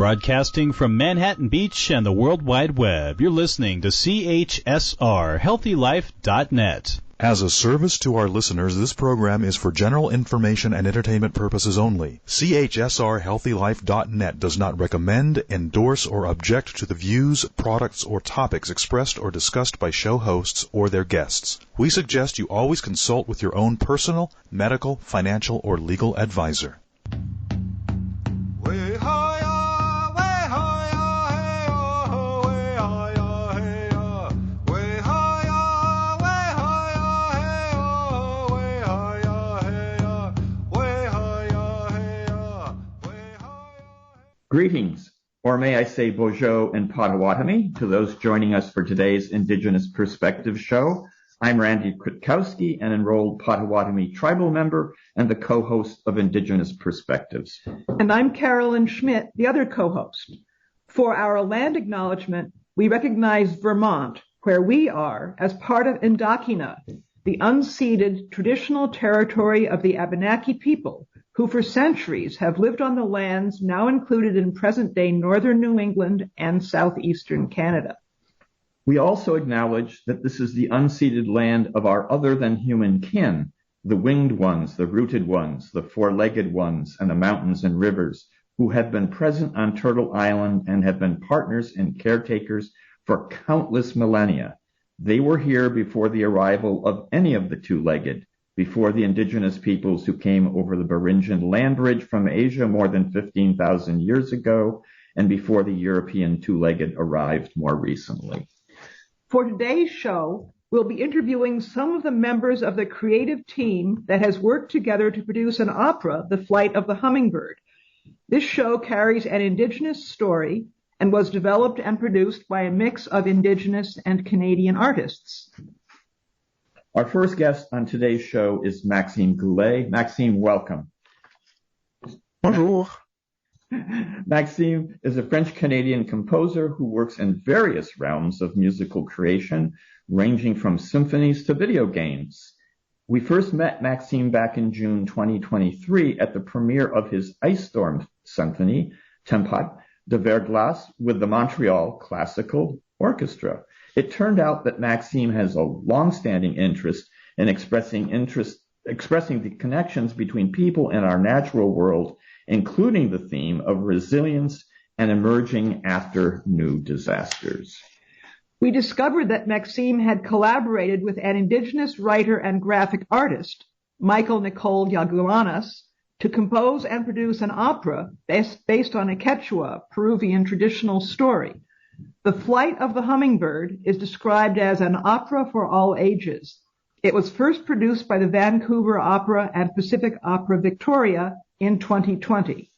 Broadcasting from Manhattan Beach and the World Wide Web, you're listening to CHSR, HealthyLife.net. As a service to our listeners, this program is for general information and entertainment purposes only. CHSR, HealthyLife.net does not recommend, endorse, or object to the views, products, or topics expressed or discussed by show hosts or their guests. We suggest you always consult with your own personal, medical, financial, or legal advisor. Greetings, or may I say Bojo and Potawatomi, to those joining us for today's Indigenous Perspectives show. I'm Randy Kwiatkowski, an enrolled Potawatomi tribal member and the co-host of Indigenous Perspectives. And I'm Carolyn Schmidt, the other co-host. For our land acknowledgement, we recognize Vermont, where we are, as part of Indokina, the unceded traditional territory of the Abenaki people, who for centuries have lived on the lands now included in present-day northern New England and southeastern Canada. We also acknowledge that this is the unceded land of our other-than-human kin, the winged ones, the rooted ones, the four-legged ones, and the mountains and rivers, who have been present on Turtle Island and have been partners and caretakers for countless millennia. They were here before the arrival of any of the two-legged, before the indigenous peoples who came over the Beringian land bridge from Asia more than 15,000 years ago, and before the European two-legged arrived more recently. For today's show, we'll be interviewing some of the members of the creative team that has worked together to produce an opera, The Flight of the Hummingbird. This show carries an Indigenous story and was developed and produced by a mix of Indigenous and Canadian artists. Our first guest on today's show is Maxime Goulet. Maxime, welcome. Bonjour. Maxime is a French-Canadian composer who works in various realms of musical creation, ranging from symphonies to video games. We first met Maxime back in June 2023 at the premiere of his Ice Storm Symphony, Tempat de Verglas, with the Montreal Classical Orchestra. It turned out that Maxime has a long-standing interest in expressing the connections between people in our natural world, including the theme of resilience and emerging after new disasters. We discovered that Maxime had collaborated with an Indigenous writer and graphic artist, Michael Nicole Yaguaranas, to compose and produce an opera based on a Quechua Peruvian traditional story. The Flight of the Hummingbird is described as an opera for all ages. It was first produced by the Vancouver Opera and Pacific Opera Victoria in 2020.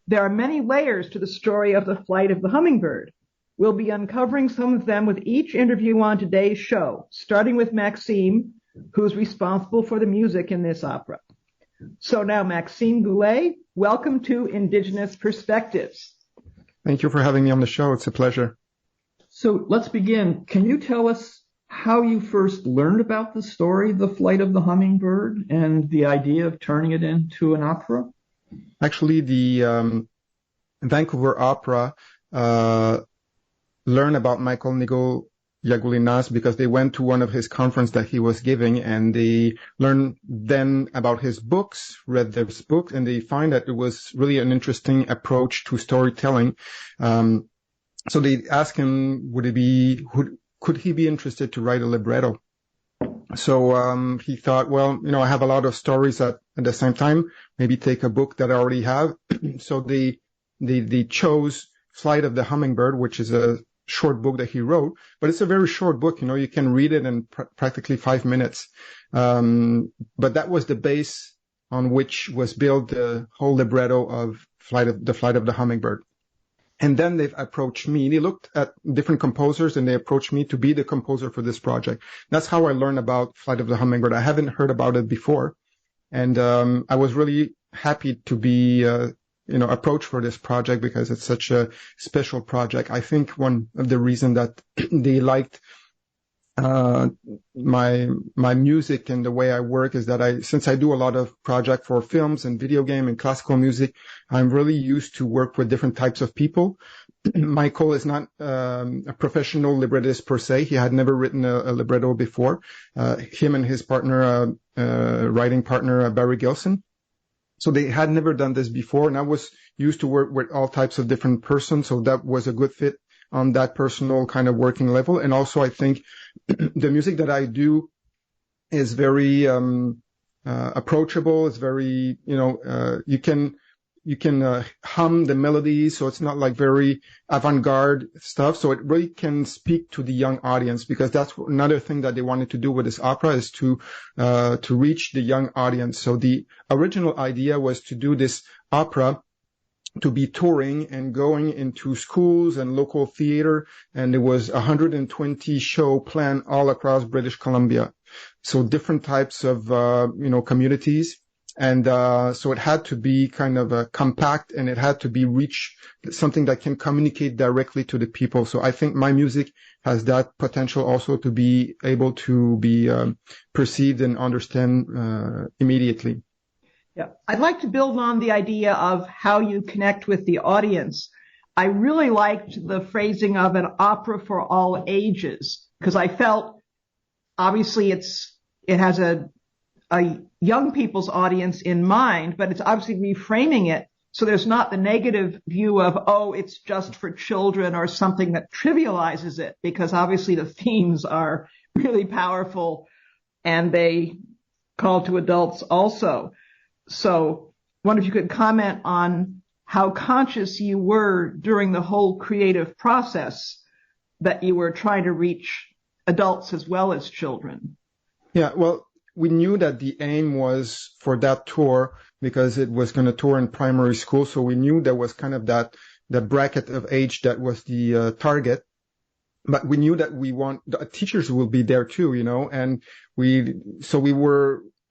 There are many layers to the story of The Flight of the Hummingbird. We'll be uncovering some of them with each interview on today's show, starting with Maxime, who's responsible for the music in this opera. So now, Maxime Goulet, welcome to Indigenous Perspectives. Thank you for having me on the show. It's a pleasure. So let's begin. Can you tell us how you first learned about the story, The Flight of the Hummingbird, and the idea of turning it into an opera? Actually, the Vancouver Opera learned about Michael Nicole Yaguaranas because they went to one of his conferences that he was giving, and they learned then about his books, read his book, and they find that it was really an interesting approach to storytelling. So they asked him, could he be interested to write a libretto? So he thought, well, I have a lot of stories at the same time, maybe take a book that I already have. So they chose Flight of the Hummingbird, which is a short book that he wrote, but it's a very short book. You can read it in practically 5 minutes. But that was the base on which was built the whole libretto of The Flight of the Hummingbird. And then they've approached me. They looked at different composers and they approached me to be the composer for this project. That's how I learned about Flight of the Hummingbird. I haven't heard about it before. And I was really happy to be approached for this project because it's such a special project. I think one of the reasons that they liked my music and the way I work is that since I do a lot of projects for films and video game and classical music, I'm really used to work with different types of people. Michael is not a professional librettist per se. He had never written a libretto before. Him and his partner, writing partner, Barry Gilson. So they had never done this before, and I was used to work with all types of different persons, so that was a good fit on that personal kind of working level. And also I think the music that I do is very approachable. It's very, you can hum the melodies, so it's not like very avant-garde stuff. So it really can speak to the young audience, because that's another thing that they wanted to do with this opera, is to reach the young audience. So the original idea was to do this opera to be touring and going into schools and local theater, and there was 120 show planned all across British Columbia. So different types of, communities. And so it had to be kind of compact, and it had to be something that can communicate directly to the people. So I think my music has that potential also to be able to be perceived and understand immediately. Yeah, I'd like to build on the idea of how you connect with the audience. I really liked the phrasing of an opera for all ages, because I felt obviously it has a young people's audience in mind, but it's obviously reframing it so there's not the negative view of, oh, it's just for children or something that trivializes it, because obviously the themes are really powerful and they call to adults also. So I wonder if you could comment on how conscious you were during the whole creative process that you were trying to reach adults as well as children. Yeah, well, we knew that the aim was for that tour because it was going to tour in primary school. So we knew there was kind of that bracket of age that was the target. But we knew that the teachers will be there too, and we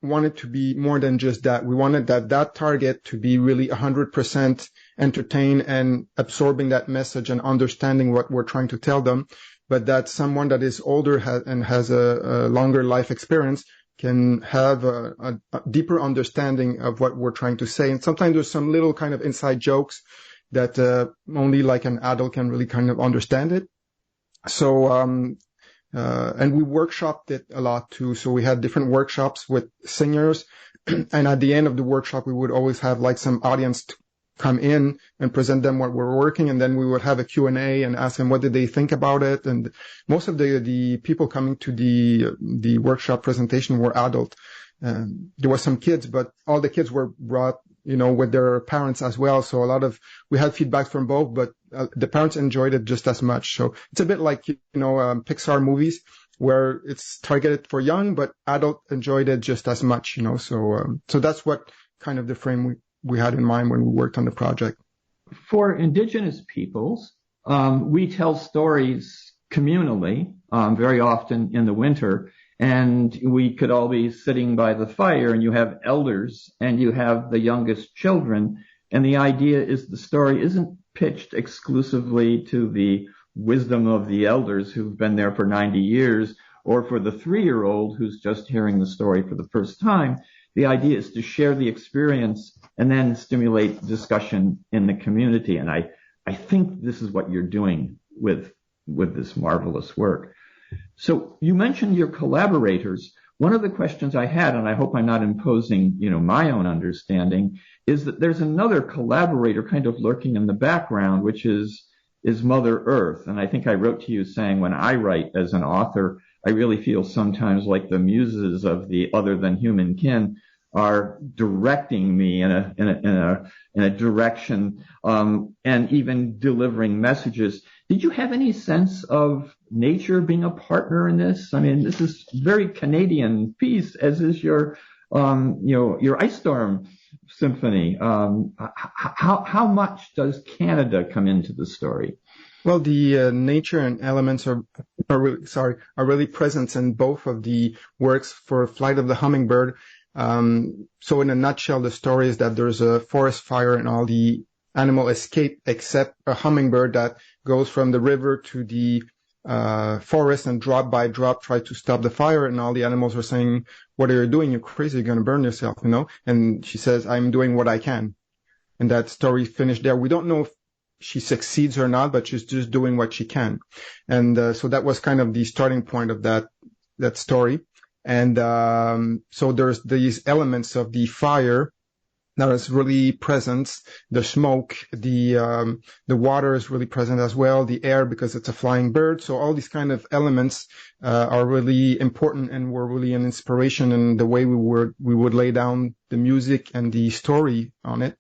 wanted to be more than just that. We wanted that target to be really 100% entertained and absorbing that message and understanding what we're trying to tell them. But that someone that is older and has a longer life experience can have a deeper understanding of what we're trying to say. And sometimes there's some little kind of inside jokes that only like an adult can really kind of understand it. So, and we workshopped it a lot too. So we had different workshops with singers. And at the end of the workshop, we would always have like some audience come in and present them what we're working. And then we would have a Q&A and ask them what did they think about it. And most of the people coming to the workshop presentation were adult. There were some kids, but all the kids were brought, with their parents as well. So we had feedback from both, but the parents enjoyed it just as much. So it's a bit like, Pixar movies where it's targeted for young, but adult enjoyed it just as much, So that's what kind of the frame we had in mind when we worked on the project. For Indigenous peoples, we tell stories communally, very often in the winter, and we could all be sitting by the fire, and you have elders and you have the youngest children. And the idea is the story isn't pitched exclusively to the wisdom of the elders who've been there for 90 years, or for the 3-year-old who's just hearing the story for the first time. The idea is to share the experience and then stimulate discussion in the community. And I think this is what you're doing with this marvelous work. So you mentioned your collaborators. One of the questions I had, and I hope I'm not imposing, my own understanding, is that there's another collaborator kind of lurking in the background, which is Mother Earth. And I think I wrote to you saying when I write as an author, I really feel sometimes like the muses of the other than human kin are directing me in a direction, and even delivering messages. Did you have any sense of nature being a partner in this? I mean, this is very Canadian piece, as is your Ice Storm Symphony. How much does Canada come into the story? Well, the nature and elements are really present in both of the works for Flight of the Hummingbird. So in a nutshell, the story is that there's a forest fire and all the animal escape except a hummingbird that goes from the river to the forest and drop by drop try to stop the fire, and all the animals are saying, "What are you doing? You're crazy. You're going to burn yourself," And she says, "I'm doing what I can." And that story finished there. We don't know if she succeeds or not, but she's just doing what she can. And so that was kind of the starting point of that story. And so there's these elements of the fire that is really present, the smoke, the water is really present as well, the air because it's a flying bird. So all these kind of elements are really important and were really an inspiration in the way we would lay down the music and the story on it.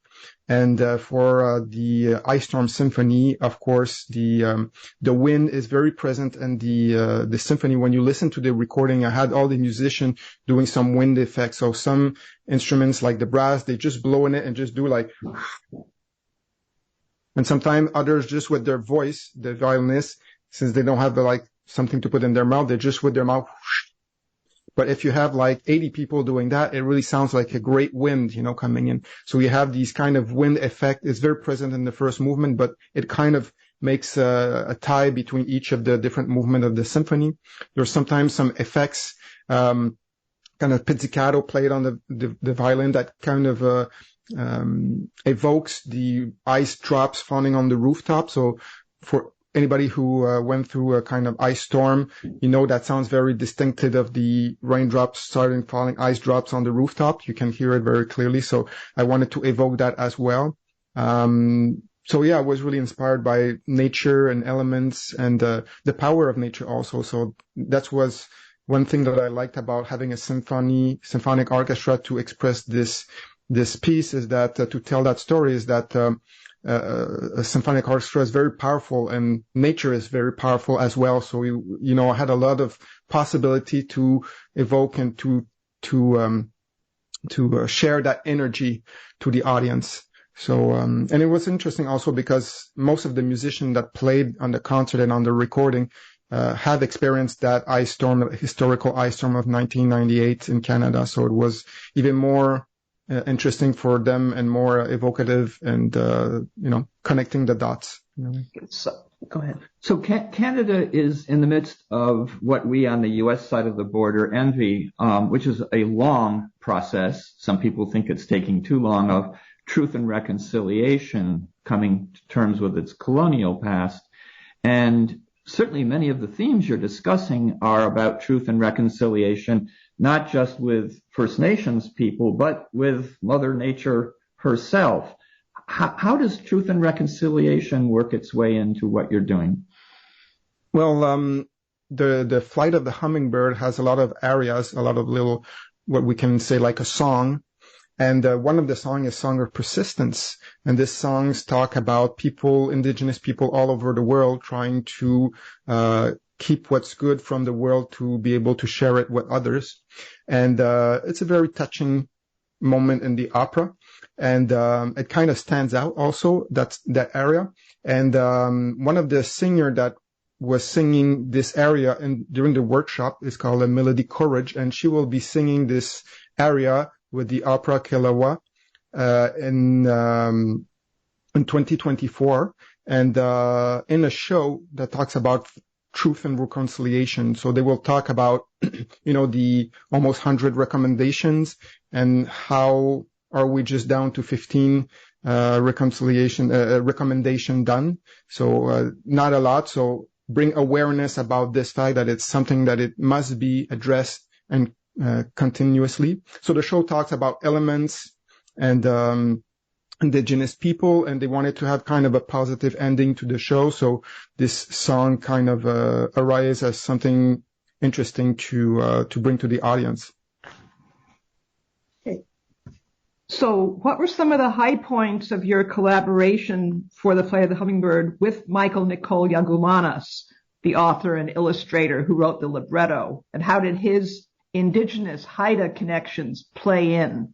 And for the Ice Storm Symphony, of course, the wind is very present, and the symphony. When you listen to the recording, I had all the musicians doing some wind effects. So some instruments like the brass, they just blow in it and just do like, and sometimes others just with their voice, the violinists, since they don't have something to put in their mouth, they just with their mouth. But if you have 80 people doing that, it really sounds like a great wind, coming in. So you have these kind of wind effect. It's very present in the first movement, but it kind of makes a tie between each of the different movements of the symphony. There's sometimes some effects, kind of pizzicato played on the violin that kind of evokes the ice drops falling on the rooftop. So for anybody who went through a kind of ice storm, that sounds very distinctive of the raindrops starting falling, ice drops on the rooftop. You can hear it very clearly. So I wanted to evoke that as well. So yeah, I was really inspired by nature and elements and the power of nature also. So that was one thing that I liked about having a symphonic orchestra to express this piece, is that to tell that story is that a symphonic orchestra is very powerful, and nature is very powerful as well. So I had a lot of possibility to evoke and to share that energy to the audience. So and it was interesting also because most of the musicians that played on the concert and on the recording had experienced that historical ice storm of 1998 in Canada. So it was even more interesting for them and more evocative and, connecting the dots. So, go ahead. So Canada is in the midst of what we on the U.S. side of the border envy, which is a long process. Some people think it's taking too long, of truth and reconciliation, coming to terms with its colonial past. And certainly many of the themes you're discussing are about truth and reconciliation, not just with First Nations people, but with Mother Nature herself. How does truth and reconciliation work its way into what you're doing? Well, the flight of the hummingbird has a lot of areas, a lot of little, what we can say like a song. And one of the songs is Song of Persistence. And these songs talk about Indigenous people all over the world trying to keep what's good from the world to be able to share it with others. And it's a very touching moment in the opera. And it kind of stands out also, that area. And one of the singers that was singing this area during the workshop is called Melody Courage, and she will be singing this area with the opera Kelawa in 2024, and in a show that talks about truth and reconciliation. So they will talk about the almost 100 recommendations and how are we just down to 15 recommendation done. So not a lot. So bring awareness about this fact that it's something that it must be addressed and continuously. So the show talks about elements and Indigenous people, and they wanted to have kind of a positive ending to the show. So this song kind of arises as something interesting to bring to the audience. Okay. So what were some of the high points of your collaboration for the play of the Hummingbird with Michael Nicole Yagumanas, the author and illustrator who wrote the libretto, and how did his Indigenous Haida connections play in?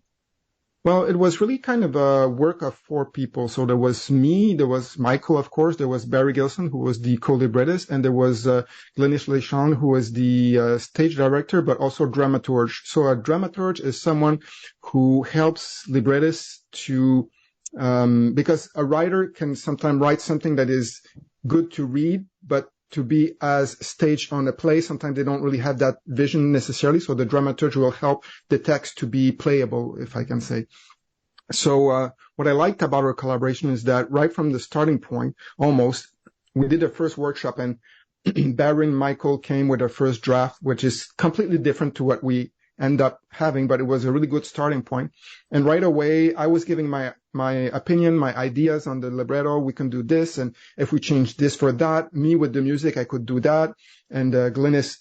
Well, it was really kind of a work of four people. So there was me, there was Michael, of course, there was Barry Gilson, who was the co-librettist, and there was Glenis Lechon, who was the stage director, but also dramaturge. So a dramaturge is someone who helps librettists to, because a writer can sometimes write something that is good to read, but to be as staged on the play. Sometimes they don't really have that vision necessarily. So the dramaturge will help the text to be playable, if I can say. So what I liked about our collaboration is that right from the starting point, almost, we did the first workshop, and Barry and Michael came with their first draft, which is completely different to what we end up having, but it was a really good starting point. And right away, I was giving my opinion, my ideas on the libretto. We can do this, and if we change this for that, me with the music, I could do that. And Glynis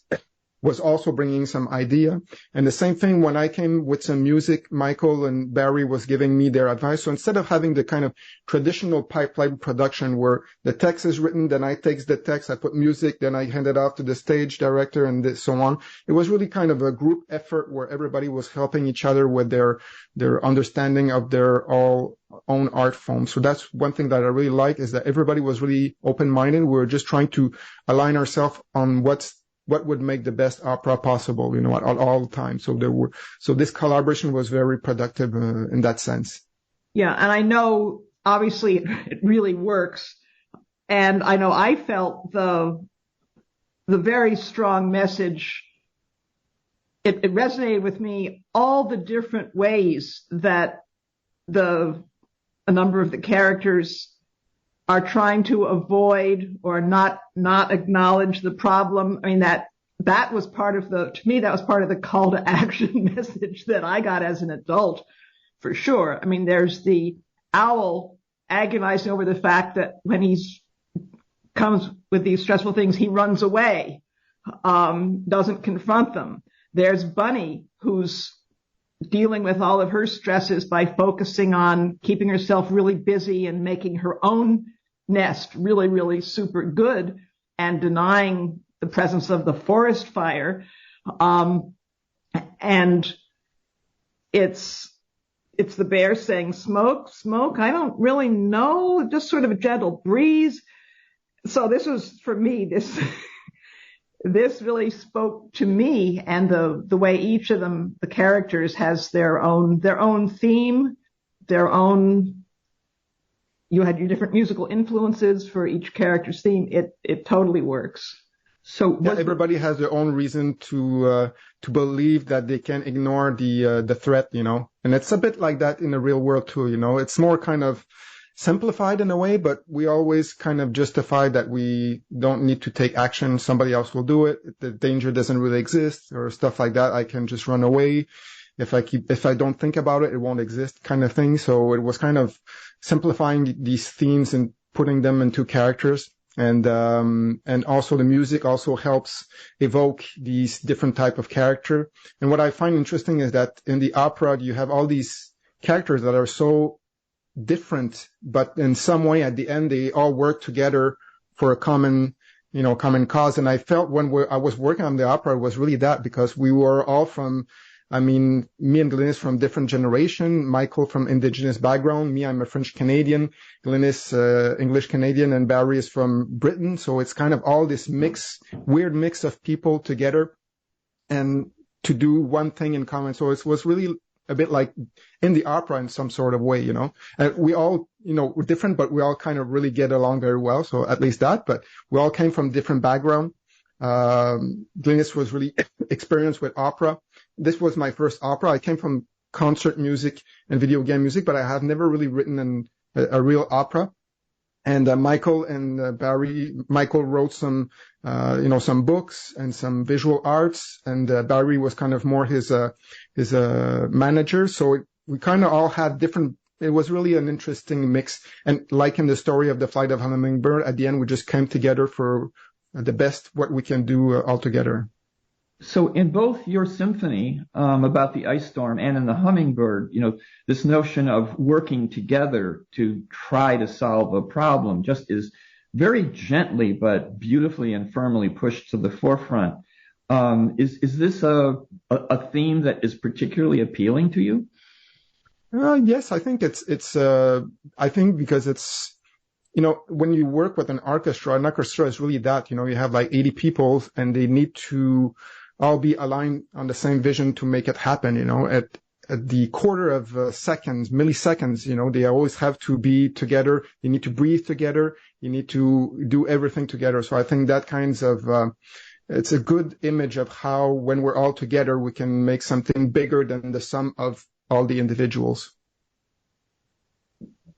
was also bringing some idea. And the same thing when I came with some music, Michael and Barry was giving me their advice. So instead of having the kind of traditional pipeline production where the text is written, then I take the text, I put music, then I hand it off to the stage director and so on. It was really kind of a group effort where everybody was helping each other with their understanding of their own art form. So that's one thing that I really like, is that everybody was really open-minded. We were just trying to align ourselves on what would make the best opera possible, at all times. So this collaboration was very productive in that sense. Yeah, and I know obviously it really works, and I know I felt the very strong message. It resonated with me, all the different ways that a number of the characters are trying to avoid or not acknowledge the problem. I mean, that was part of to me, that was part of the call to action message that I got as an adult, for sure. I mean, there's the owl agonizing over the fact that when comes with these stressful things, he runs away, doesn't confront them. There's Bunny, who's dealing with all of her stresses by focusing on keeping herself really busy and making her own nest really, really super good, and denying the presence of the forest fire. And it's the bear saying, smoke, smoke, I don't really know, just sort of a gentle breeze. So this was, for me, this really spoke to me, and the way each of them, the characters, has their own theme, you had your different musical influences for each character's theme. It totally works. So everybody has their own reason to believe that they can ignore the threat, and it's a bit like that in the real world too. It's more kind of simplified in a way, but we always kind of justify that we don't need to take action. Somebody else will do it. The danger doesn't really exist, or stuff like that. I can just run away. If I don't think about it, it won't exist, kind of thing. So it was kind of simplifying these themes and putting them into characters. And also the music also helps evoke these different type of character. And what I find interesting is that in the opera, you have all these characters that are so different, but in some way at the end, they all work together for a common cause. And I felt when I was working on the opera, it was really that, because we were all me and Glynis from different generation, Michael from Indigenous background, me, I'm a French Canadian, Glynis, English Canadian, and Barry is from Britain. So it's kind of all this weird mix of people together and to do one thing in common. So it was really a bit like in the opera in some sort of way, And we all, we're different, but we all kind of really get along very well. So at least that, but we all came from different background. Glynis was really experienced with opera. This was my first opera. I came from concert music and video game music, but I have never really written a real opera. And Michael and Barry, Michael wrote some books and some visual arts, and Barry was kind of more his manager. So we kind of all had different. It was really an interesting mix. And like in the story of the Flight of Hummingbird, at the end we just came together for the best what we can do all together. So in both your symphony about the ice storm and in the Hummingbird, this notion of working together to try to solve a problem just is very gently but beautifully and firmly pushed to the forefront. Is this a theme that is particularly appealing to you? Yes, I think I think because it's, when you work with an orchestra is really that, you have like 80 people and they need to all be aligned on the same vision to make it happen, at the quarter of seconds, milliseconds, they always have to be together. You need to breathe together. You need to do everything together. So I think that kinds of, it's a good image of how when we're all together, we can make something bigger than the sum of all the individuals.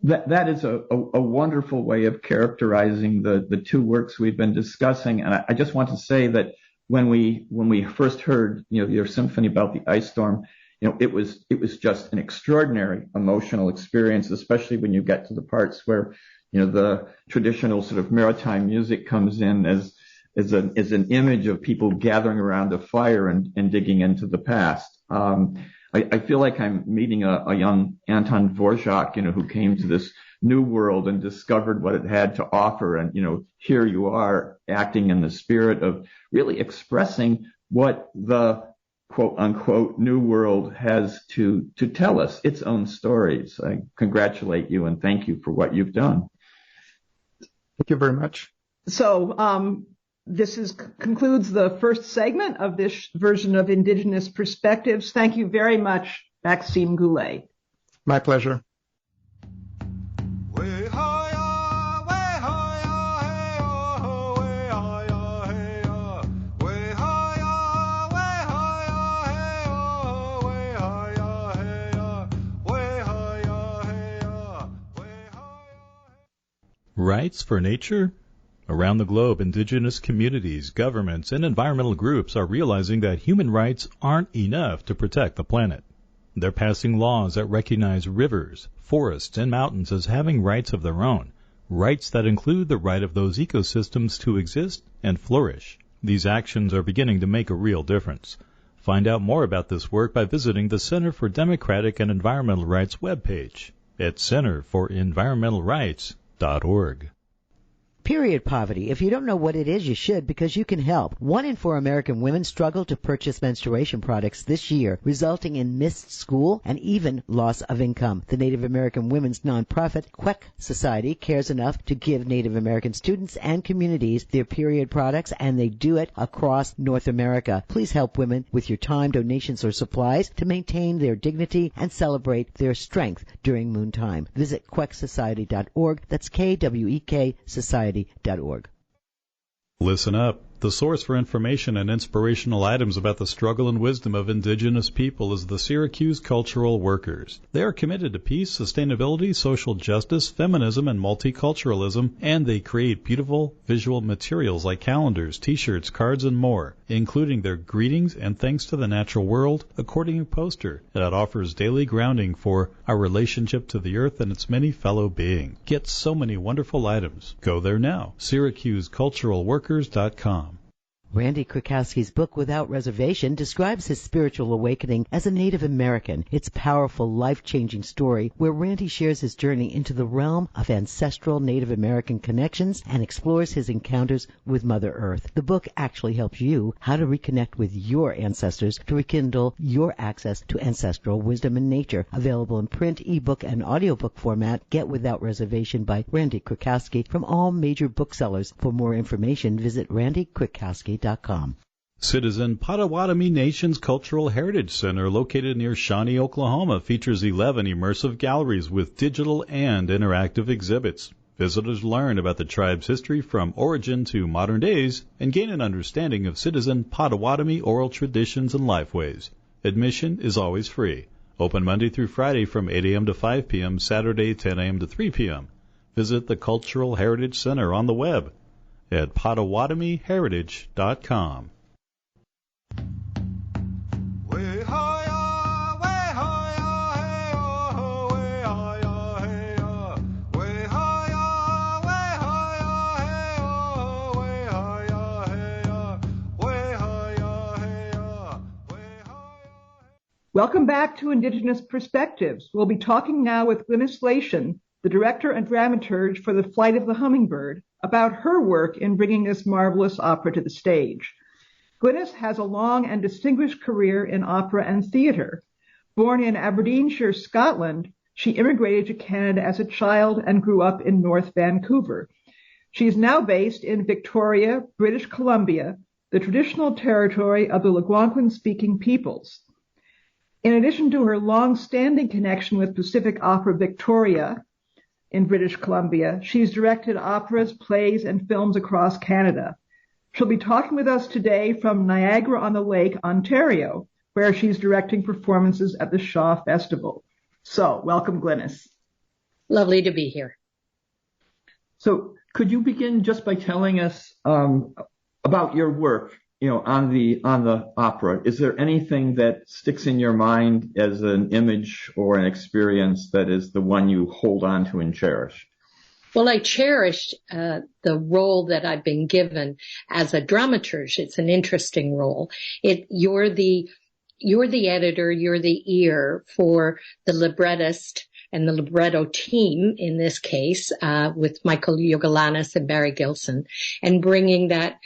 That is a wonderful way of characterizing the two works we've been discussing. And I just want to say that when we first heard, your symphony about the ice storm, it was just an extraordinary emotional experience, especially when you get to the parts where, the traditional sort of maritime music comes in as an image of people gathering around a fire and digging into the past. I feel like I'm meeting a young Anton Dvorak, who came to this new world and discovered what it had to offer. And, here you are acting in the spirit of really expressing what the quote unquote new world has to tell us, its own stories. I congratulate you and thank you for what you've done. Thank you very much. So, this concludes the first segment of this version of Indigenous Perspectives. Thank you very much, Maxime Goulet. My pleasure. Rights for nature? Around the globe, indigenous communities, governments, and environmental groups are realizing that human rights aren't enough to protect the planet. They're passing laws that recognize rivers, forests, and mountains as having rights of their own, rights that include the right of those ecosystems to exist and flourish. These actions are beginning to make a real difference. Find out more about this work by visiting the Center for Democratic and Environmental Rights webpage at centerforenvironmentalrights.org. Period poverty. If you don't know what it is, you should, because you can help. 1 in 4 American women struggle to purchase menstruation products this year, resulting in missed school and even loss of income. The Native American women's nonprofit, Quebec Society, cares enough to give Native American students and communities their period products, and they do it across North America. Please help women with your time, donations, or supplies to maintain their dignity and celebrate their strength during moon time. Visit quecsociety.org. That's KWEK Society.org. Listen up. The source for information and inspirational items about the struggle and wisdom of indigenous people is the Syracuse Cultural Workers. They are committed to peace, sustainability, social justice, feminism, and multiculturalism, and they create beautiful visual materials like calendars, t-shirts, cards, and more, including their greetings and thanks to the natural world accordion poster that offers daily grounding for our relationship to the earth and its many fellow beings. Get so many wonderful items. Go there now. SyracuseCulturalWorkers.com. Randy Krakowski's book, Without Reservation, describes his spiritual awakening as a Native American. It's a powerful, life-changing story where Randy shares his journey into the realm of ancestral Native American connections and explores his encounters with Mother Earth. The book actually helps you how to reconnect with your ancestors to rekindle your access to ancestral wisdom and nature. Available in print, ebook, and audiobook format. Get Without Reservation by Randy Krakowski from all major booksellers. For more information, visit randykrakowski.com. Citizen Potawatomi Nation's Cultural Heritage Center, located near Shawnee, Oklahoma, features 11 immersive galleries with digital and interactive exhibits. Visitors learn about the tribe's history from origin to modern days and gain an understanding of Citizen Potawatomi oral traditions and lifeways. Admission is always free. Open Monday through Friday from 8 a.m. to 5 p.m., Saturday 10 a.m. to 3 p.m. Visit the Cultural Heritage Center on the web at PotawatomiHeritage.com. Welcome back to Indigenous Perspectives. We'll be talking now with Glynis Lation, the director and dramaturge for The Flight of the Hummingbird, about her work in bringing this marvelous opera to the stage. Glynis has a long and distinguished career in opera and theatre. Born in Aberdeenshire, Scotland, she immigrated to Canada as a child and grew up in North Vancouver. She is now based in Victoria, British Columbia, the traditional territory of the Algonquin-speaking peoples. In addition to her long-standing connection with Pacific Opera Victoria in British Columbia, she's directed operas, plays, and films across Canada. She'll be talking with us today from Niagara-on-the-Lake, Ontario, where she's directing performances at the Shaw Festival. So, welcome, Glynis. Lovely to be here. So, could you begin just by telling us about your work, on the opera? Is there anything that sticks in your mind as an image or an experience that is the one you hold on to and cherish? Well, I cherished the role that I've been given as a dramaturge. It's an interesting role. You're the editor, you're the ear for the librettist and the libretto team, in this case, with Michael Yogolanis and Barry Gilson, and bringing that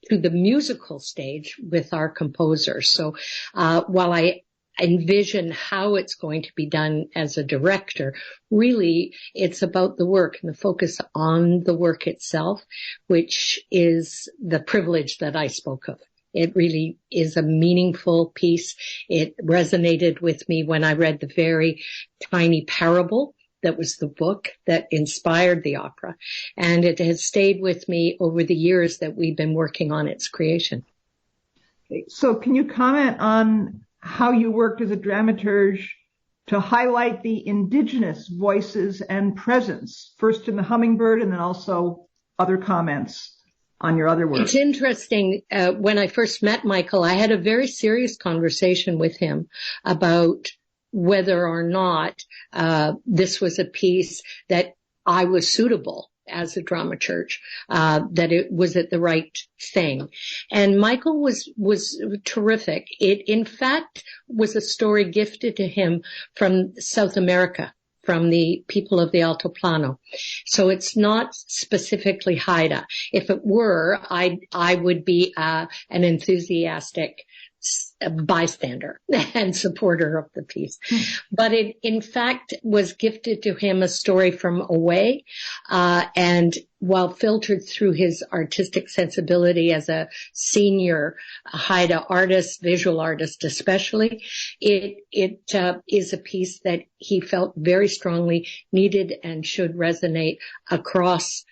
to the musical stage with our composer. So while I envision how it's going to be done as a director, really it's about the work and the focus on the work itself, which is the privilege that I spoke of. It really is a meaningful piece. It resonated with me when I read the very tiny parable that was the book that inspired the opera. And it has stayed with me over the years that we've been working on its creation. So can you comment on how you worked as a dramaturge to highlight the Indigenous voices and presence, first in the Hummingbird and then also other comments on your other work? It's interesting. When I first met Michael, I had a very serious conversation with him about whether or not this was a piece that I was suitable as a dramaturge, that it was at the right thing. And Michael was terrific. It, in fact, was a story gifted to him from South America, from the people of the Altiplano. So it's not specifically Haida. If it were, I would be an enthusiastic bystander and supporter of the piece. But it, in fact, was gifted to him a story from away, and while filtered through his artistic sensibility as a senior Haida artist, visual artist especially, it is a piece that he felt very strongly needed and should resonate across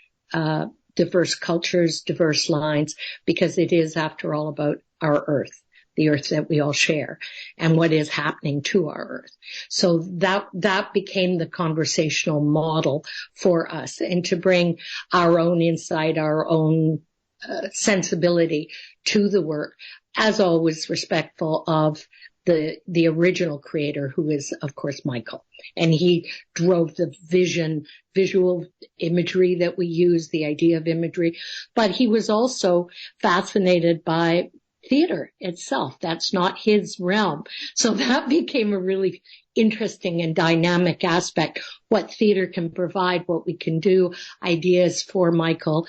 diverse cultures, diverse lines, because it is, after all, about our earth, the earth that we all share, and what is happening to our earth. So that became the conversational model for us, and to bring our own insight, our own sensibility to the work, as always respectful of the original creator, who is, of course, Michael. And he drove the visual imagery that we use, the idea of imagery, but he was also fascinated by theater itself. That's not his realm. So that became a really interesting and dynamic aspect. What theater can provide, what we can do, ideas for Michael.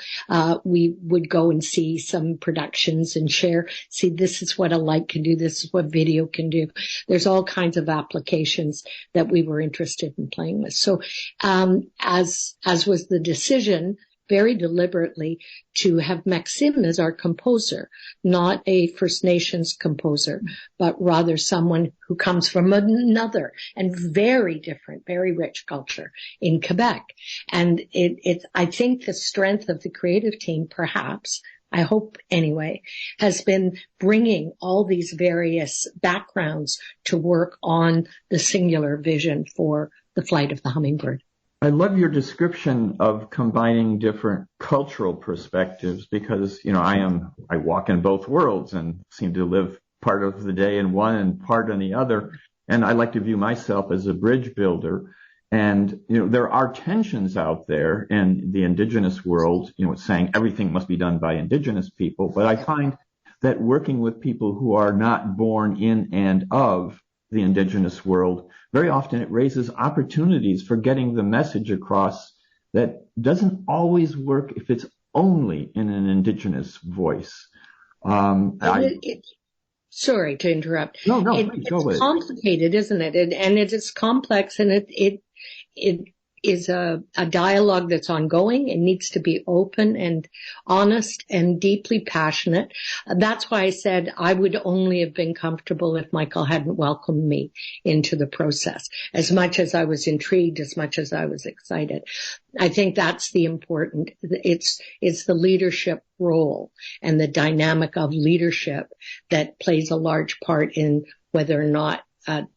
We would go and see some productions and share, see, this is what a light can do, this is what video can do. There's all kinds of applications that we were interested in playing with. So as was the decision, very deliberately, to have Maxime as our composer, not a First Nations composer, but rather someone who comes from another and very different, very rich culture in Quebec. And I think the strength of the creative team, perhaps, I hope anyway, has been bringing all these various backgrounds to work on the singular vision for the flight of the Hummingbird. I love your description of combining different cultural perspectives, because, I walk in both worlds and seem to live part of the day in one and part in the other. And I like to view myself as a bridge builder. And, there are tensions out there in the Indigenous world, saying everything must be done by Indigenous people. But I find that working with people who are not born in and of the Indigenous world, very often it raises opportunities for getting the message across that doesn't always work if it's only in an Indigenous voice. Sorry to interrupt. No, please, go ahead. It's complicated, isn't it? And it is complex, and it a dialogue that's ongoing. It needs to be open and honest and deeply passionate. That's why I said I would only have been comfortable if Michael hadn't welcomed me into the process. As much as I was intrigued, as much as I was excited. I think that's the important, it's the leadership role and the dynamic of leadership that plays a large part in whether or not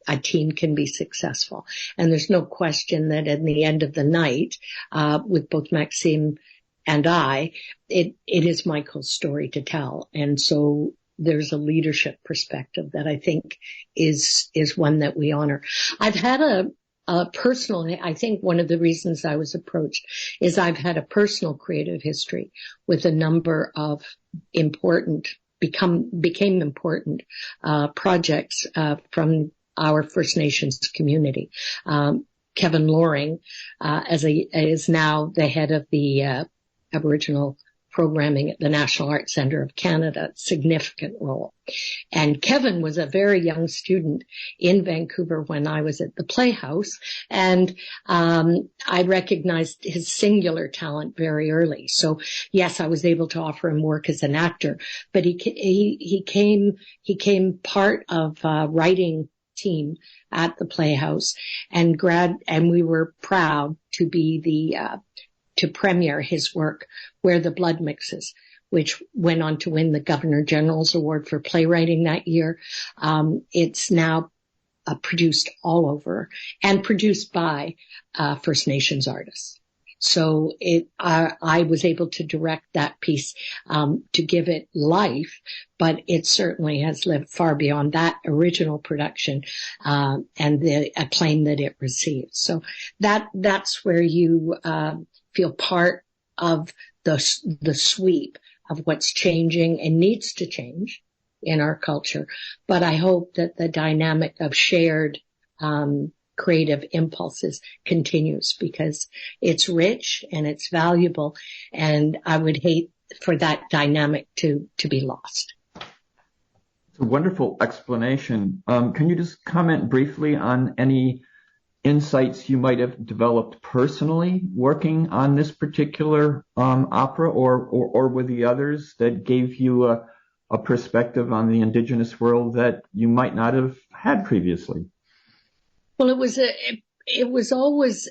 a team can be successful. And there's no question that at the end of the night, with both Maxime and I, it is Michael's story to tell. And so there's a leadership perspective that I think is one that we honor. I've had personally, I think one of the reasons I was approached is I've had a personal creative history with a number of became important projects from our First Nations community. Kevin Loring is now the head of the Aboriginal programming at the National Arts Centre of Canada, significant role. And Kevin was a very young student in Vancouver when I was at the Playhouse, and I recognized his singular talent very early. So yes, I was able to offer him work as an actor, but he came part of a writing team at the Playhouse, and we were proud to be to premiere his work, Where the Blood Mixes, which went on to win the Governor General's Award for playwriting that year. It's now produced all over and produced by First Nations artists. So I was able to direct that piece to give it life, but it certainly has lived far beyond that original production and the acclaim that it received. So that's where you feel part of the sweep of what's changing and needs to change in our culture. But I hope that the dynamic of shared creative impulses continues, because it's rich and it's valuable, and I would hate for that dynamic to be lost. It's a wonderful explanation. Can you just comment briefly on any insights you might have developed personally working on this particular opera or with the others that gave you a perspective on the Indigenous world that you might not have had previously? Well, it was always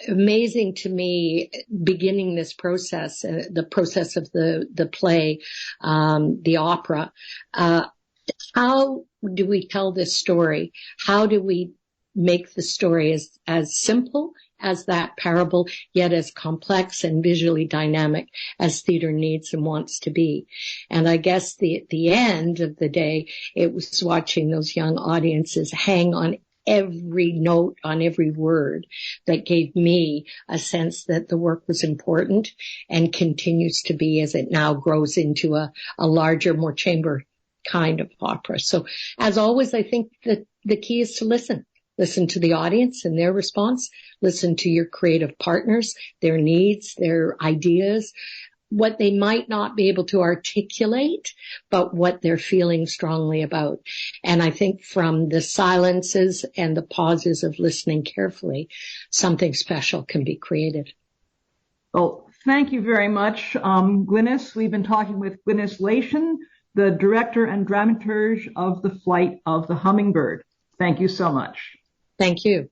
amazing to me beginning this process, the process of the play, the opera. How do we tell this story? How do we make the story as simple as that parable, yet as complex and visually dynamic as theater needs and wants to be? And I guess at the end of the day, it was watching those young audiences hang on every note, on every word, that gave me a sense that the work was important and continues to be as it now grows into a larger, more chamber kind of opera. So as always, I think that the key is to listen. Listen to the audience and their response. Listen to your creative partners, their needs, their ideas, what they might not be able to articulate, but what they're feeling strongly about. And I think from the silences and the pauses of listening carefully, something special can be created. Well, thank you very much, Glynis. We've been talking with Glynis Lation, the director and dramaturge of The Flight of the Hummingbird. Thank you so much. Thank you.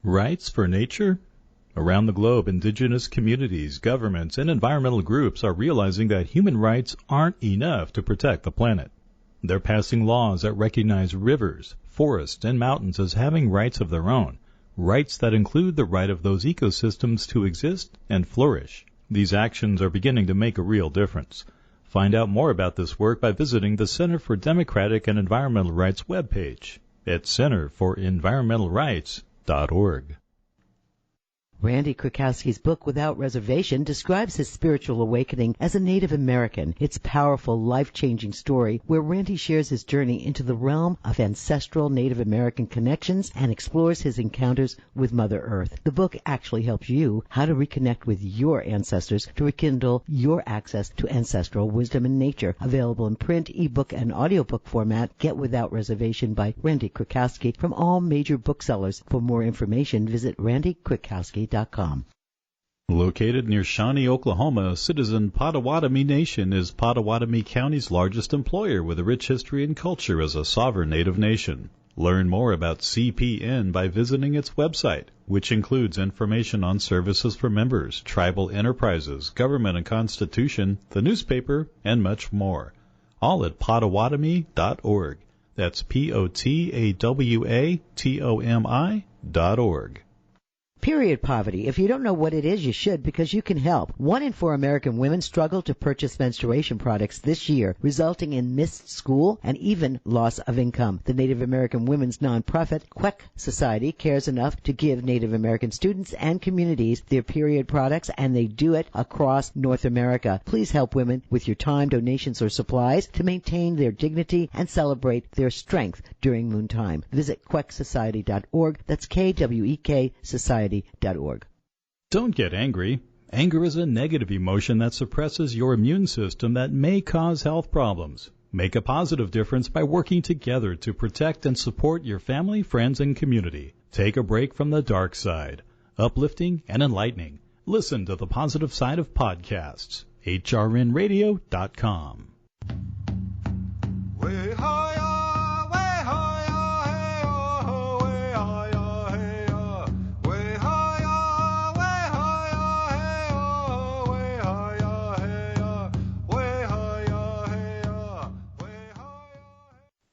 Rights for nature? Around the globe, indigenous communities, governments, and environmental groups are realizing that human rights aren't enough to protect the planet. They're passing laws that recognize rivers, forests, and mountains as having rights of their own, rights that include the right of those ecosystems to exist and flourish. These actions are beginning to make a real difference. Find out more about this work by visiting the Center for Democratic and Environmental Rights webpage at centerforenvironmentalrights.org. Randy Krakowski's book, Without Reservation, describes his spiritual awakening as a Native American. It's a powerful, life-changing story where Randy shares his journey into the realm of ancestral Native American connections and explores his encounters with Mother Earth. The book actually helps you how to reconnect with your ancestors to rekindle your access to ancestral wisdom and nature. Available in print, ebook, and audiobook format, Get Without Reservation by Randy Krakowski from all major booksellers. For more information, visit randykrakowski.com. Located near Shawnee, Oklahoma, Citizen Potawatomi Nation is Potawatomi County's largest employer with a rich history and culture as a sovereign Native nation. Learn more about CPN by visiting its website, which includes information on services for members, tribal enterprises, government and constitution, the newspaper, and much more. All at Potawatomi.org. That's Potawatomi.org. Period poverty. If you don't know what it is, you should, because you can help. 1 in 4 American women struggle to purchase menstruation products this year, resulting in missed school and even loss of income. The Native American women's nonprofit, Queck Society, cares enough to give Native American students and communities their period products, and they do it across North America. Please help women with your time, donations, or supplies to maintain their dignity and celebrate their strength during moontime. Visit quecksociety.org. That's KWEK Society.org. Don't get angry. Anger is a negative emotion that suppresses your immune system that may cause health problems. Make a positive difference by working together to protect and support your family, friends, and community. Take a break from the dark side. Uplifting and enlightening. Listen to the positive side of podcasts. hrnradio.com.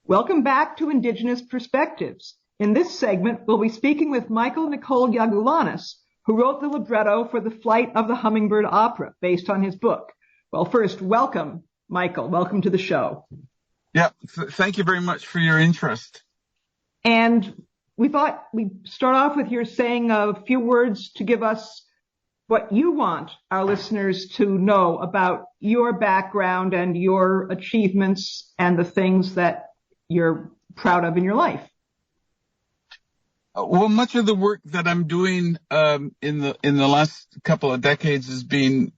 Welcome back to Indigenous Perspectives. In this segment, we'll be speaking with Michael Nicole Yagulanis, who wrote the libretto for the Flight of the Hummingbird opera based on his book. Well, first, welcome, Michael. Welcome to the show. Yeah, thank you very much for your interest. And we thought we'd start off with your saying a few words to give us what you want our listeners to know about your background and your achievements and the things that you're proud of in your life. Well, much of the work that I'm doing in the last couple of decades has been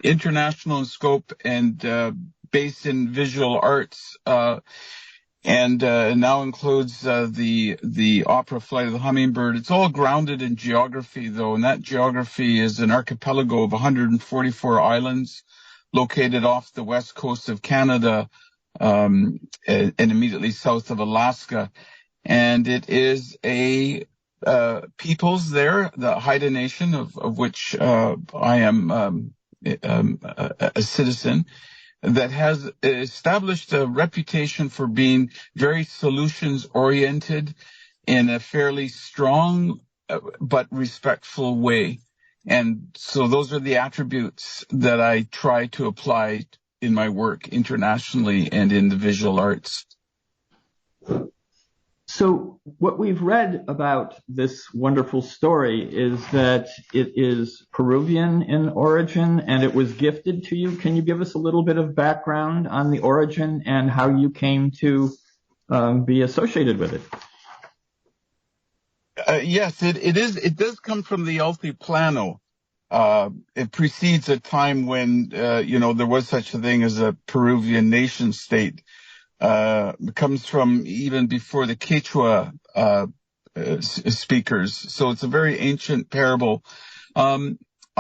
international in scope and based in visual arts, and now includes the opera Flight of the Hummingbird. It's all grounded in geography, though, and that geography is an archipelago of 144 islands located off the west coast of Canada, and immediately south of Alaska. And it is a peoples there, the Haida Nation, of which I am a citizen, that has established a reputation for being very solutions-oriented in a fairly strong but respectful way. And so those are the attributes that I try to apply in my work internationally and in the visual arts. So what we've read about this wonderful story is that it is Peruvian in origin and it was gifted to you. Can you give us a little bit of background on the origin and how you came to be associated with it? Yes, it is. It does come from the Altiplano. It precedes a time when, there was such a thing as a Peruvian nation state. It comes from even before the Quechua speakers. So it's a very ancient parable. I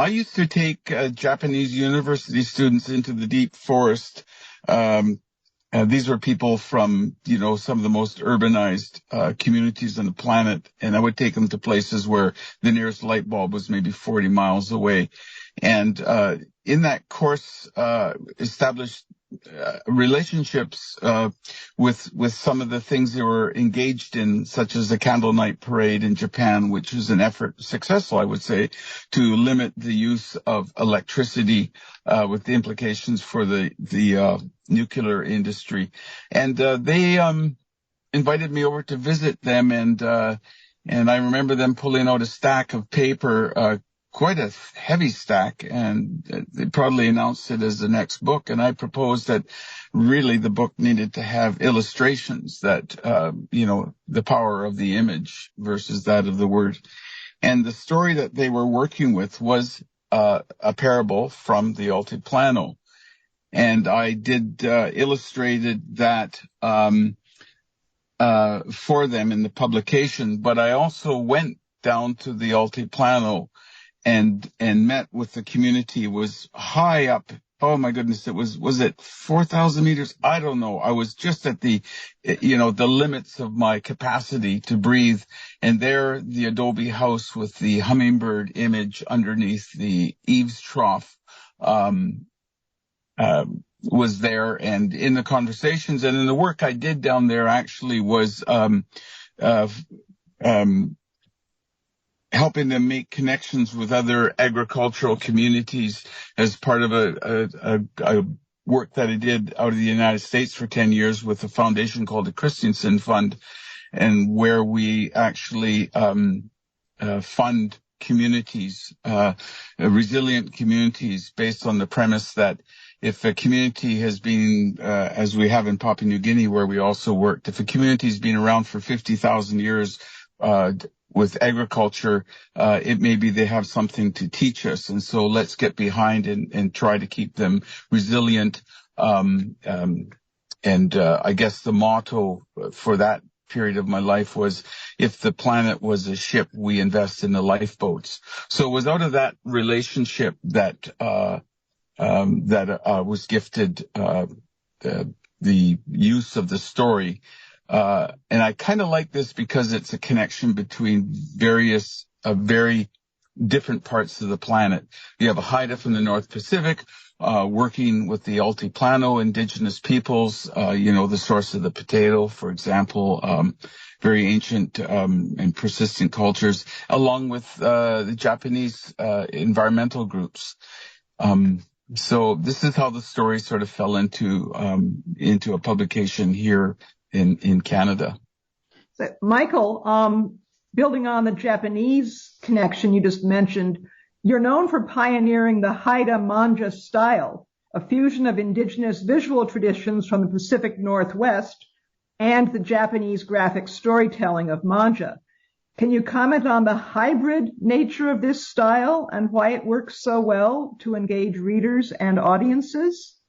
used to take Japanese university students into the deep forest. These were people from, some of the most urbanized communities on the planet. And I would take them to places where the nearest light bulb was maybe 40 miles away. And in that course, established relationships with some of the things they were engaged in, such as the Candle Night Parade in Japan, which is an effort, successful, I would say, to limit the use of electricity with the implications for the nuclear industry. And they invited me over to visit them, and I remember them pulling out a stack of paper quite a heavy stack, and they probably announced it as the next book. And I proposed that really the book needed to have illustrations that, the power of the image versus that of the word. And the story that they were working with was a parable from the Altiplano. And I did illustrated that for them in the publication, but I also went down to the Altiplano and met with the community. It was high up. Oh my goodness, was it 4,000 meters? I don't know. I was just at the limits of my capacity to breathe. And there, the adobe house with the hummingbird image underneath the eaves trough, was there. And in the conversations and in the work I did down there actually was, helping them make connections with other agricultural communities as part of a work that I did out of the United States for 10 years with a foundation called the Christensen Fund, and where we actually fund communities, resilient communities, based on the premise that if a community has been, as we have in Papua New Guinea, where we also worked, if a community has been around for 50,000 years, with agriculture, it may be they have something to teach us. And so let's get behind and try to keep them resilient. I guess the motto for that period of my life was, if the planet was a ship, we invest in the lifeboats. So it was out of that relationship that was gifted the use of the story. And I kind of like this because it's a connection between various, very different parts of the planet. You have a Haida from the North Pacific, working with the Altiplano indigenous peoples, the source of the potato, for example, very ancient, and persistent cultures, along with, the Japanese, environmental groups. So this is how the story sort of fell into a publication here in Canada. So, Michael, building on the Japanese connection you just mentioned, you're known for pioneering the Haida manga style, a fusion of indigenous visual traditions from the Pacific Northwest and the Japanese graphic storytelling of manga. Can you comment on the hybrid nature of this style and why it works so well to engage readers and audiences?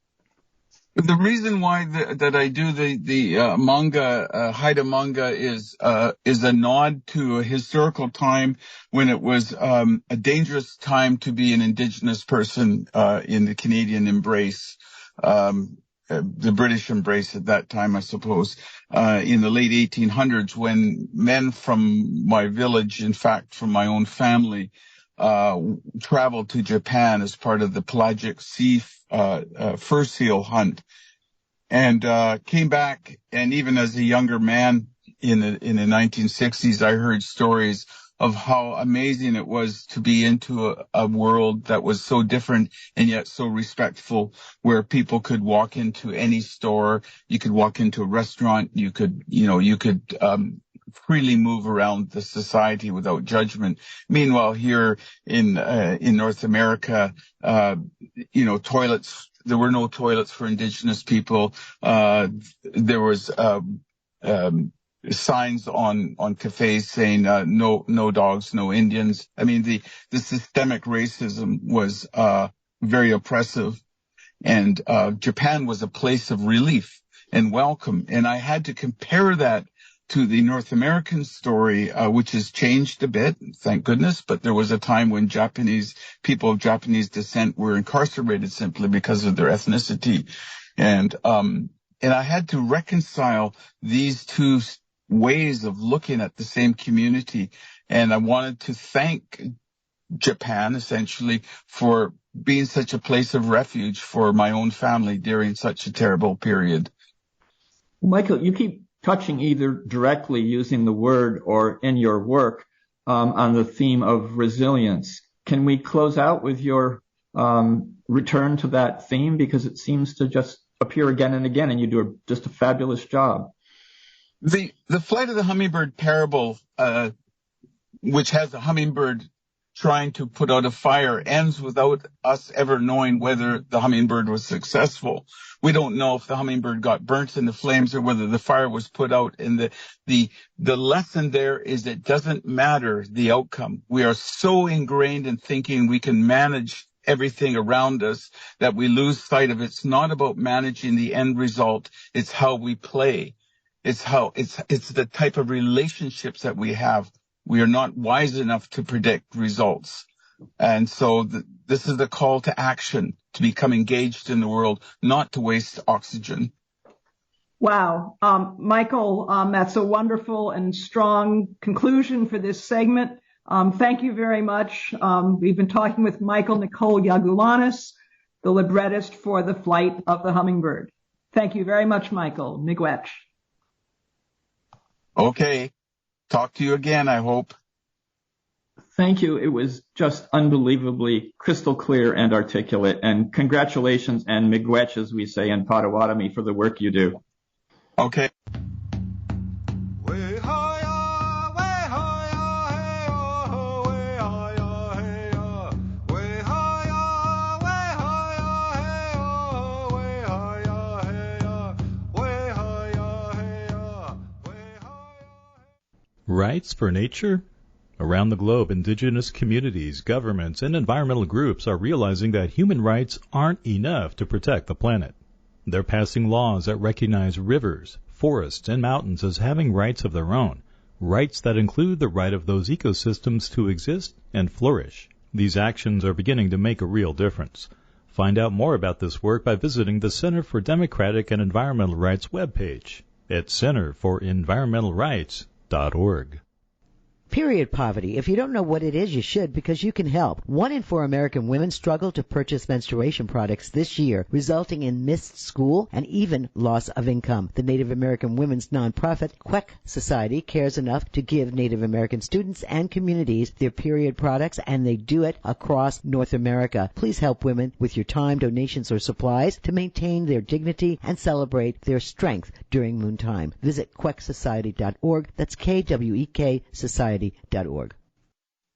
The reason why that I do the manga, Haida manga, is a nod to a historical time when it was a dangerous time to be an indigenous person in the Canadian embrace, the British embrace at that time, I suppose, in the late 1800s, when men from my village, in fact from my own family, traveled to Japan as part of the pelagic sea fur seal hunt, and came back. And even as a younger man in the 1960s, I heard stories of how amazing it was to be into a world that was so different and yet so respectful, where people could walk into any store, you could walk into a restaurant, you could freely move around the society without judgment. Meanwhile, here in North America, toilets, there were no toilets for indigenous people. There was signs on cafes saying no dogs, no Indians. I mean, the systemic racism was very oppressive, and Japan was a place of relief and welcome. And I had to compare that to the North American story, which has changed a bit, thank goodness. But there was a time when people of Japanese descent were incarcerated simply because of their ethnicity. And I had to reconcile these two ways of looking at the same community. And I wanted to thank Japan, essentially, for being such a place of refuge for my own family during such a terrible period. Michael, you keep touching either directly using the word or in your work on the theme of resilience. Can we close out with your return to that theme? Because it seems to just appear again and again, and you do just a fabulous job. The Flight of the Hummingbird parable, which has a hummingbird trying to put out a fire ends without us ever knowing whether the hummingbird was successful. We don't know if the hummingbird got burnt in the flames or whether the fire was put out. And the lesson there is it doesn't matter the outcome. We are so ingrained in thinking we can manage everything around us that we lose sight of it's not about managing the end result. It's how we play. It's the type of relationships that we have. We are not wise enough to predict results. And so this is the call to action, to become engaged in the world, not to waste oxygen. Wow. Michael, that's a wonderful and strong conclusion for this segment. Thank you very much. We've been talking with Michael Nicole Yagulanis, the librettist for The Flight of the Hummingbird. Thank you very much, Michael. Miigwech. Okay. Talk to you again, I hope. Thank you. It was just unbelievably crystal clear and articulate. And congratulations and miigwech, as we say in Potawatomi, for the work you do. Okay. Rights for nature? Around the globe, indigenous communities, governments, and environmental groups are realizing that human rights aren't enough to protect the planet. They're passing laws that recognize rivers, forests, and mountains as having rights of their own, rights that include the right of those ecosystems to exist and flourish. These actions are beginning to make a real difference. Find out more about this work by visiting the Center for Democratic and Environmental Rights webpage at centerforenvironmentalrights.org. Period poverty. If you don't know what it is, you should, because you can help. 1 in 4 American women struggle to purchase menstruation products this year, resulting in missed school and even loss of income. The Native American women's nonprofit Quebec Society cares enough to give Native American students and communities their period products, and they do it across North America. Please help women with your time, donations, or supplies to maintain their dignity and celebrate their strength during moontime. Visit quecsociety.org. That's KWEK Society.org.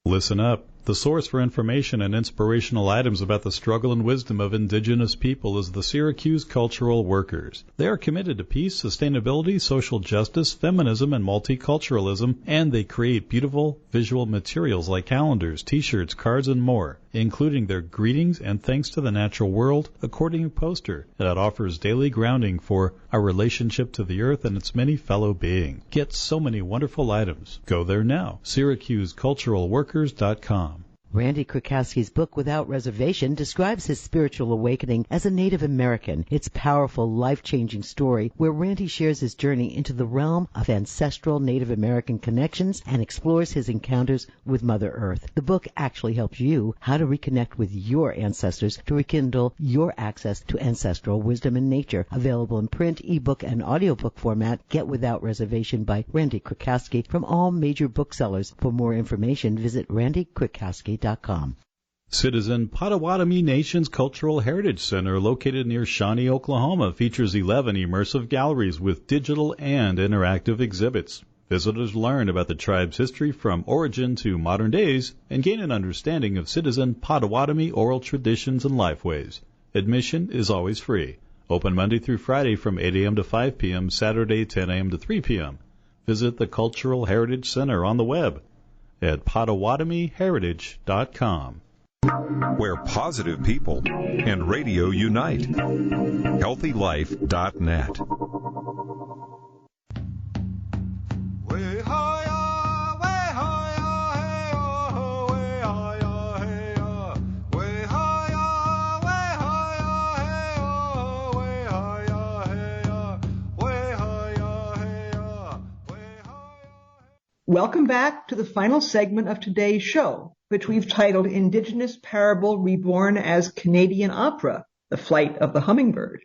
Listen up. The source for information and inspirational items about the struggle and wisdom of Indigenous people is the Syracuse Cultural Workers. They are committed to peace, sustainability, social justice, feminism, and multiculturalism, and they create beautiful visual materials like calendars, t-shirts, cards, and more, including their greetings and thanks to the natural world accordion poster that offers daily grounding for our relationship to the earth and its many fellow beings. Get so many wonderful items. Go there now. SyracuseCulturalWorkers.com. Randy Krakowski's book, Without Reservation, describes his spiritual awakening as a Native American. It's a powerful, life-changing story where Randy shares his journey into the realm of ancestral Native American connections and explores his encounters with Mother Earth. The book actually helps you how to reconnect with your ancestors to rekindle your access to ancestral wisdom and nature. Available in print, ebook, and audiobook format. Get Without Reservation by Randy Krakowski from all major booksellers. For more information, visit randykrakowski.com. Citizen Potawatomi Nation's Cultural Heritage Center, located near Shawnee, Oklahoma, features 11 immersive galleries with digital and interactive exhibits. Visitors learn about the tribe's history from origin to modern days and gain an understanding of Citizen Potawatomi oral traditions and lifeways. Admission is always free. Open Monday through Friday from 8 a.m. to 5 p.m., Saturday 10 a.m. to 3 p.m. Visit the Cultural Heritage Center on the web at PotawatomiHeritage.com. Where positive people and radio unite. HealthyLife.net. Welcome back to the final segment of today's show, which we've titled Indigenous Parable Reborn as Canadian Opera, The Flight of the Hummingbird.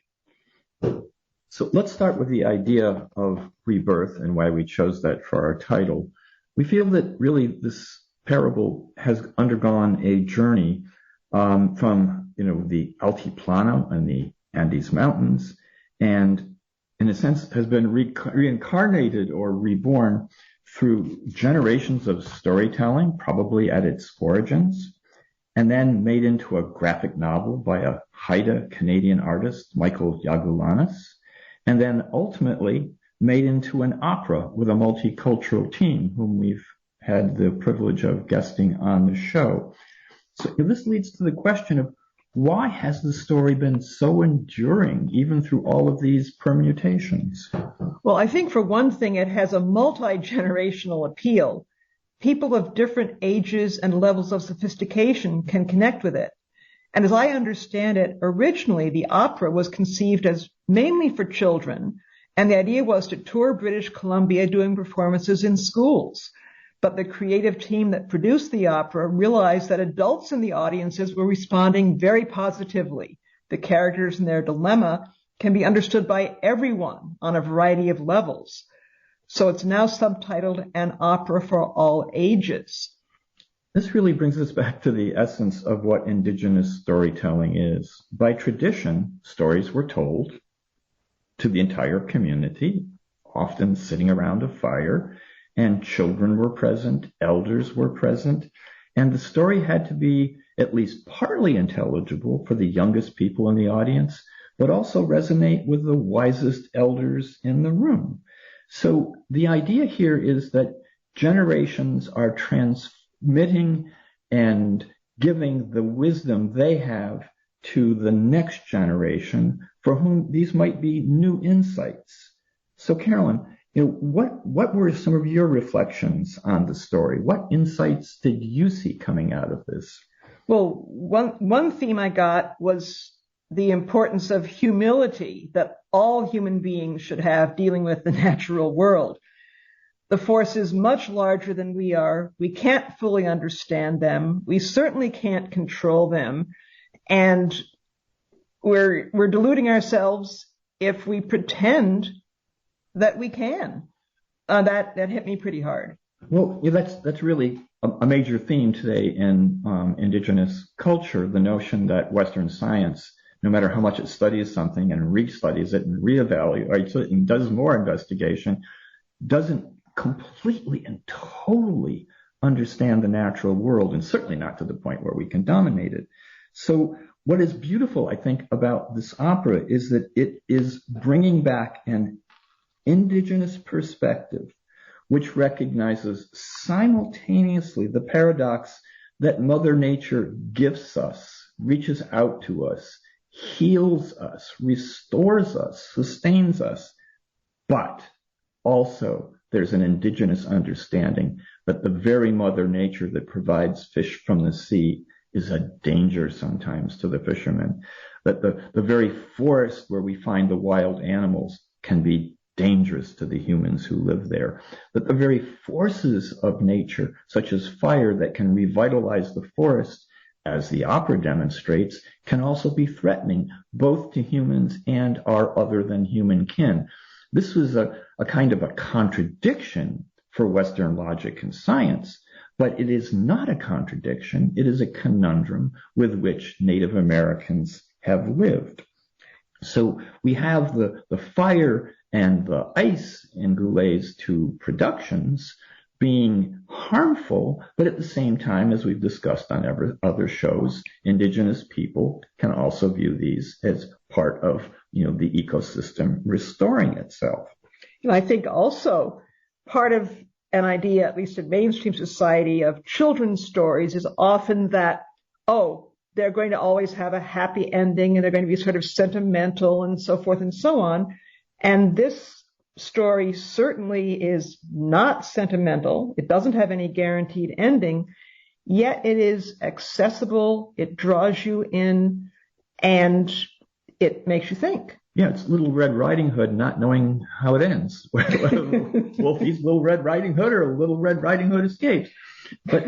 So let's start with the idea of rebirth and why we chose that for our title. We feel that really this parable has undergone a journey from the Altiplano and the Andes Mountains, and in a sense has been reincarnated or reborn through generations of storytelling, probably at its origins, and then made into a graphic novel by a Haida Canadian artist, Michael Yagulanis, and then ultimately made into an opera with a multicultural team whom we've had the privilege of guesting on the show. So this leads to the question of why has the story been so enduring even through all of these permutations? Well, I think for one thing, it has a multi-generational appeal. People of different ages and levels of sophistication can connect with it. And as I understand it, originally the opera was conceived as mainly for children, and the idea was to tour British Columbia doing performances in schools. But the creative team that produced the opera realized that adults in the audiences were responding very positively. The characters and their dilemma can be understood by everyone on a variety of levels. So it's now subtitled An Opera for All Ages. This really brings us back to the essence of what Indigenous storytelling is. By tradition, stories were told to the entire community, often sitting around a fire, and children were present, elders were present, and the story had to be at least partly intelligible for the youngest people in the audience, but also resonate with the wisest elders in the room. So the idea here is that generations are transmitting and giving the wisdom they have to the next generation for whom these might be new insights. So Carolyn, what were some of your reflections on the story? What insights did you see coming out of this? Well, one theme I got was the importance of humility that all human beings should have dealing with the natural world. The force is much larger than we are. We can't fully understand them. We certainly can't control them. And we're deluding ourselves if we pretend that we can. That hit me pretty hard. Well, that's really a major theme today in Indigenous culture, the notion that Western science, no matter how much it studies something and re-studies it and reevaluates it and does more investigation, doesn't completely and totally understand the natural world, and certainly not to the point where we can dominate it. So what is beautiful, I think, about this opera is that it is bringing back an Indigenous perspective which recognizes simultaneously the paradox that Mother Nature gifts us, reaches out to us, heals us, restores us, sustains us, but also there's an Indigenous understanding that the very Mother Nature that provides fish from the sea is a danger sometimes to the fishermen, that the very forest where we find the wild animals can be dangerous to the humans who live there, that the very forces of nature, such as fire that can revitalize the forest, as the opera demonstrates, can also be threatening both to humans and our other than human kin. This was a kind of a contradiction for Western logic and science, but it is not a contradiction. It is a conundrum with which Native Americans have lived. So we have the fire and the ice in Goulet's two productions being harmful, but at the same time, as we've discussed on other shows, Indigenous people can also view these as part of, the ecosystem restoring itself. I think also part of an idea, at least in mainstream society, of children's stories is often that, they're going to always have a happy ending and they're going to be sort of sentimental and so forth and so on. And this story certainly is not sentimental. It doesn't have any guaranteed ending, yet it is accessible. It draws you in and it makes you think. Yeah, it's Little Red Riding Hood not knowing how it ends. Wolfie's Little Red Riding Hood or Little Red Riding Hood escapes. But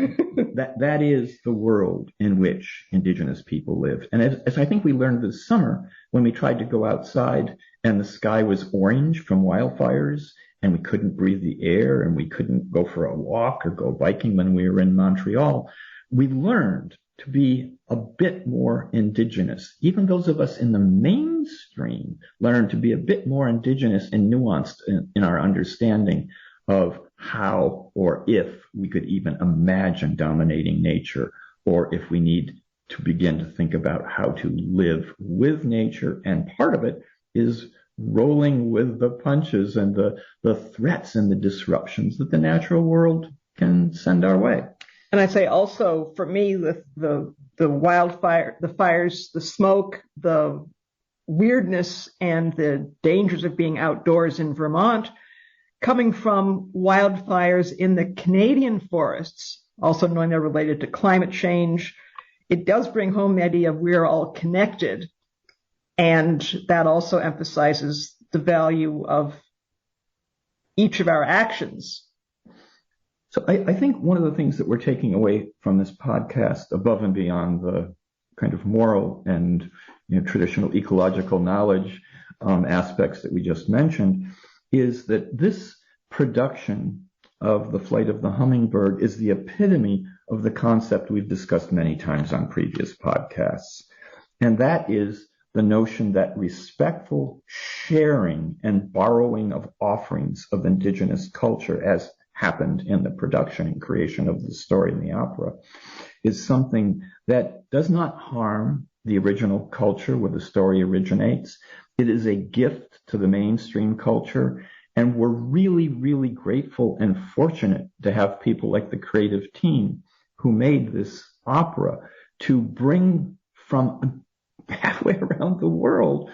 that is the world in which Indigenous people live. And as I think we learned this summer when we tried to go outside and the sky was orange from wildfires and we couldn't breathe the air and we couldn't go for a walk or go biking when we were in Montreal, we learned to be a bit more Indigenous. Even those of us in the mainstream learned to be a bit more Indigenous and nuanced in our understanding of how or if we could even imagine dominating nature, or if we need to begin to think about how to live with nature. And part of it is rolling with the punches and the threats and the disruptions that the natural world can send our way. And I'd say also, for me, the wildfire, the fires, the smoke, the weirdness and the dangers of being outdoors in Vermont, coming from wildfires in the Canadian forests, also knowing they're related to climate change, it does bring home the idea of we're all connected. And that also emphasizes the value of each of our actions. So I think one of the things that we're taking away from this podcast, above and beyond the kind of moral and traditional ecological knowledge aspects that we just mentioned, is that this production of The Flight of the Hummingbird is the epitome of the concept we've discussed many times on previous podcasts. And that is the notion that respectful sharing and borrowing of offerings of indigenous culture, as happened in the production and creation of the story in the opera, is something that does not harm the original culture where the story originates. It is a gift to the mainstream culture. And we're really, really grateful and fortunate to have people like the creative team who made this opera to bring from halfway around the world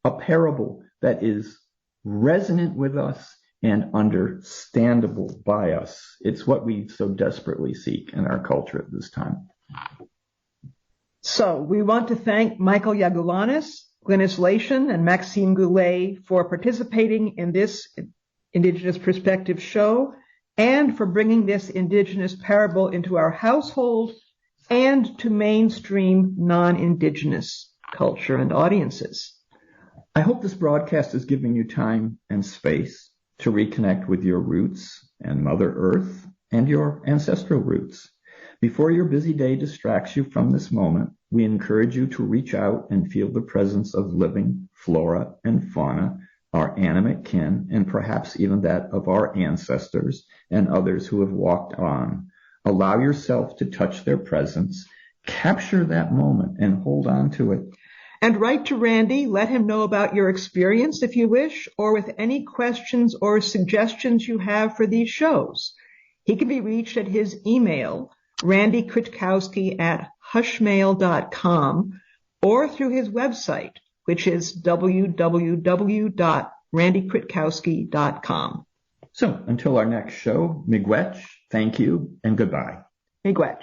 a parable that is resonant with us and understandable by us. It's what we so desperately seek in our culture at this time. So we want to thank Michael Yagulanis, Glynis Lation, and Maxime Goulet for participating in this Indigenous Perspective show and for bringing this Indigenous parable into our household and to mainstream non-Indigenous culture and audiences. I hope this broadcast is giving you time and space to reconnect with your roots and Mother Earth and your ancestral roots. Before your busy day distracts you from this moment, we encourage you to reach out and feel the presence of living flora and fauna, our animate kin, and perhaps even that of our ancestors and others who have walked on. Allow yourself to touch their presence, capture that moment, and hold on to it. And write to Randy, let him know about your experience if you wish, or with any questions or suggestions you have for these shows. He can be reached at his email, randykritkowski@hushmail.com, or through his website, which is www.randykritkowski.com. So until our next show, miigwech, thank you, and goodbye. Miigwech.